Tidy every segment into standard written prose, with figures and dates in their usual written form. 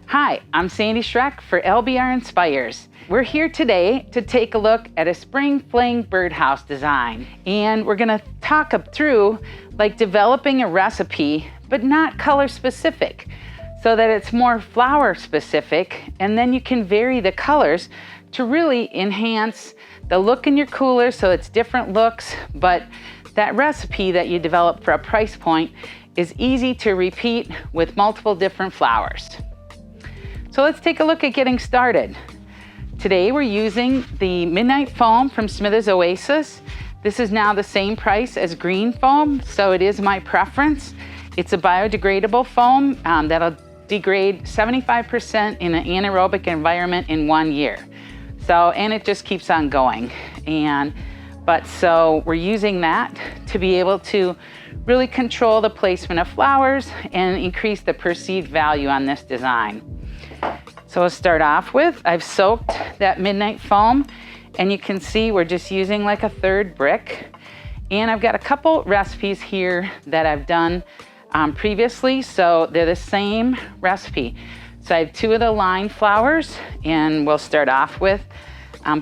Hi, I'm Sandy Schreck for LBR Inspires. We're here today to take a look at a spring fling birdhouse design. And we're gonna talk through like developing a recipe, but not color specific, so that it's more flower specific, and then you can vary the colors to really enhance the look in your cooler so it's different looks, but that recipe that you develop for a price point is easy to repeat with multiple different flowers. So let's take a look at getting started. Today we're using the Midnight Foam from Smithers Oasis. This is now the same price as green foam, so it is my preference. It's a biodegradable foam that'll degrade 75% in an anaerobic environment in 1 year. So, and it just keeps on going. So we're using that to be able to really control the placement of flowers and increase the perceived value on this design. So we'll start off with, I've soaked that Midnight Foam, and you can see we're just using like a third brick. And I've got a couple recipes here that I've done previously, so they're the same recipe. So I have 2 of the line flowers, and we'll start off with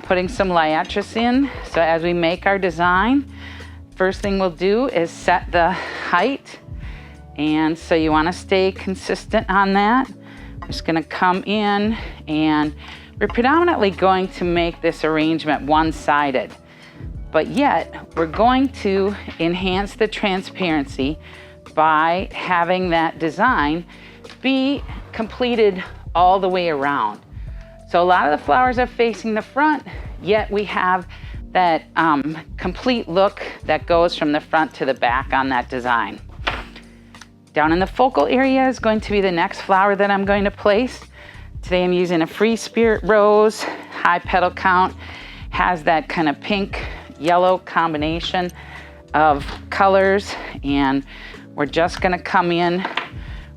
putting some Liatris in. So as we make our design, first thing we'll do is set the height. And so you wanna stay consistent on that. I'm just gonna come in, and we're predominantly going to make this arrangement one-sided, but yet we're going to enhance the transparency by having that design be completed all the way around. So a lot of the flowers are facing the front, yet we have that complete look that goes from the front to the back on that design. Down in the focal area is going to be the next flower that I'm going to place. Today I'm using a Free Spirit Rose, high petal count, has that kind of pink yellow combination of colors, and we're just gonna come in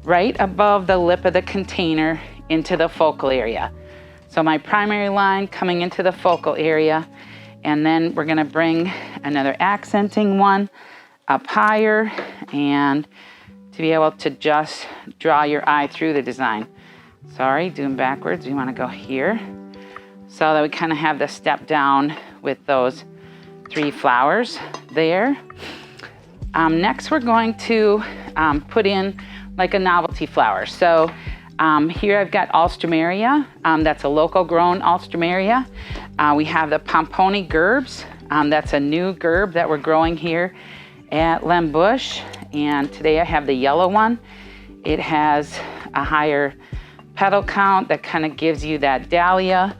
right above the lip of the container into the focal area. So my primary line coming into the focal area, and then we're gonna bring another accenting one up higher, and to be able to just draw your eye through the design. Sorry, doing backwards, we wanna go here. So that we kind of have the step down with those 3 flowers there. Next we're going to put in like a novelty flower. So here I've got Alstroemeria, that's a local grown Alstroemeria. We have the Pomponi Gerbs, that's a new gerb that we're growing here at Lembush. And today I have the yellow one. It has a higher petal count that kind of gives you that dahlia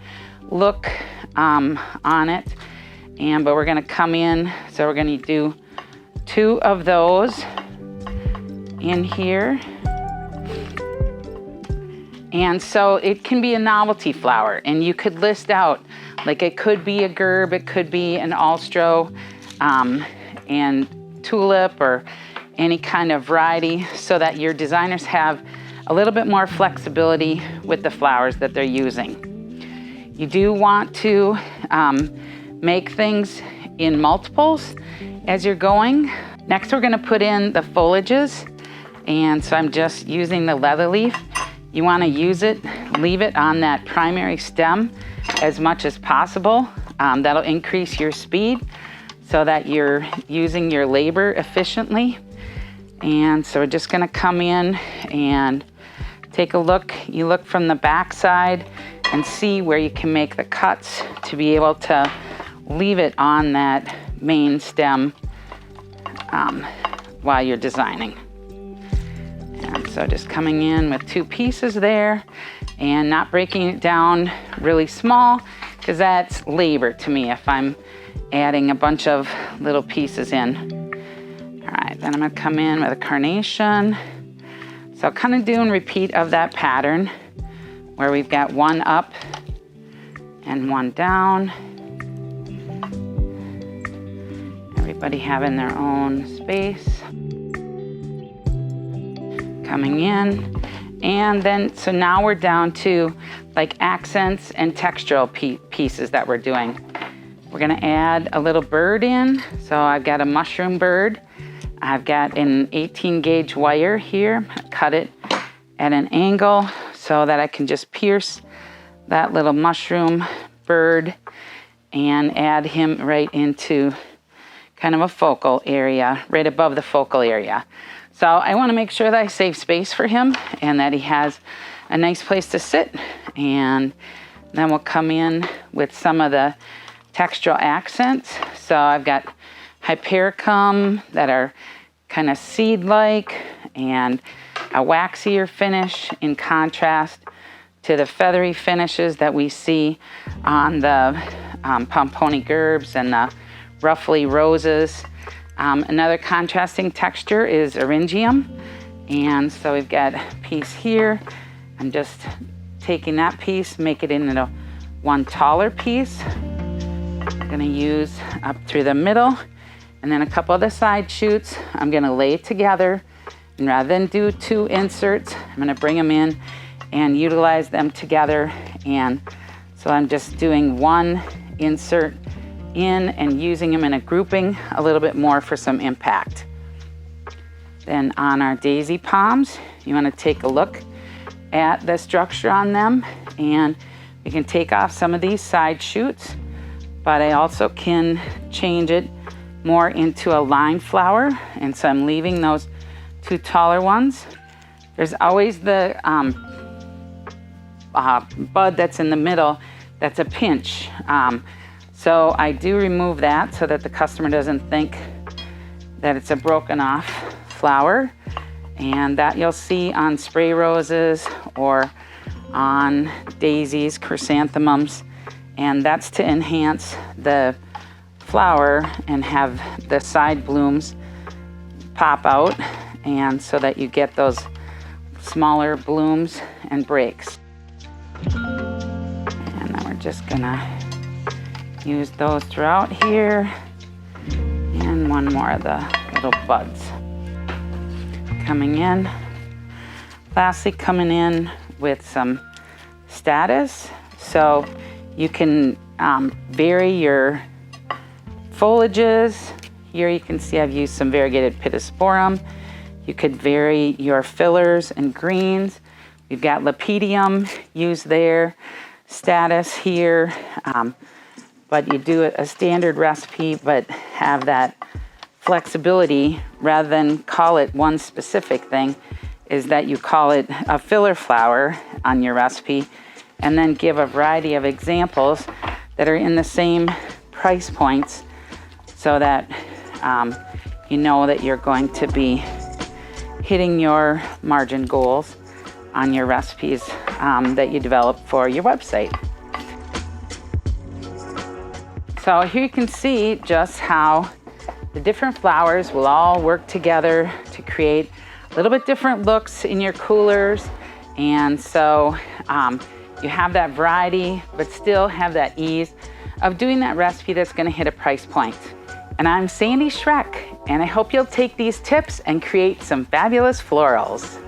look on it. But we're gonna come in, so we're gonna do 2 of those in here. And so it can be a novelty flower, and you could list out, like it could be a gerb, it could be an Alstroe and tulip, or any kind of variety, so that your designers have a little bit more flexibility with the flowers that they're using. You do want to make things in multiples as you're going. Next, we're gonna put in the foliages. And so I'm just using the Leatherleaf. You wanna use it, leave it on that primary stem as much as possible. That'll increase your speed so that you're using your labor efficiently. And so we're just gonna come in and take a look. You look from the back side and see where you can make the cuts to be able to leave it on that main stem while you're designing. And so just coming in with 2 pieces there and not breaking it down really small, because that's labor to me if I'm adding a bunch of little pieces in. All right, then I'm gonna come in with a carnation. So kind of doing repeat of that pattern where we've got 1 up and 1 down. Everybody having their own space. Coming in, and then, so now we're down to like accents and textural pieces that we're doing. We're gonna add a little bird in. So I've got a mushroom bird. I've got an 18 gauge wire here, cut it at an angle so that I can just pierce that little mushroom bird and add him right into kind of a focal area, right above the focal area. So I want to make sure that I save space for him and that he has a nice place to sit. And then we'll come in with some of the textural accents. So I've got Hypericum that are kind of seed-like and a waxier finish in contrast to the feathery finishes that we see on the Pomponi gerbs and the roughly roses. Another contrasting texture is Eryngium. And so we've got a piece here. I'm just taking that piece, make it into one taller piece. I'm gonna use up through the middle, and then a couple of the side shoots I'm gonna lay together. And rather than do 2 inserts, I'm gonna bring them in and utilize them together. And so I'm just doing 1 insert in and using them in a grouping a little bit more for some impact. Then on our daisy palms, you want to take a look at the structure on them, and we can take off some of these side shoots, but I also can change it more into a line flower, and so I'm leaving those 2 taller ones. There's always the bud that's in the middle that's a pinch. So I do remove that so that the customer doesn't think that it's a broken off flower. And that you'll see on spray roses or on daisies, chrysanthemums. And that's to enhance the flower and have the side blooms pop out, and so that you get those smaller blooms and breaks. And then we're just gonna use those throughout here, and one more of the little buds coming in. Lastly, coming in with some Statice, so you can vary your foliages. Here you can see I've used some variegated Pittosporum. You could vary your fillers and greens. We've got Lepidium used there, Statice here. But you do a standard recipe, but have that flexibility rather than call it one specific thing, is that you call it a filler flower on your recipe, and then give a variety of examples that are in the same price points, so that you know that you're going to be hitting your margin goals on your recipes that you develop for your website. So here you can see just how the different flowers will all work together to create a little bit different looks in your coolers. And so you have that variety, but still have that ease of doing that recipe that's gonna hit a price point. And I'm Sandy Schreck, and I hope you'll take these tips and create some fabulous florals.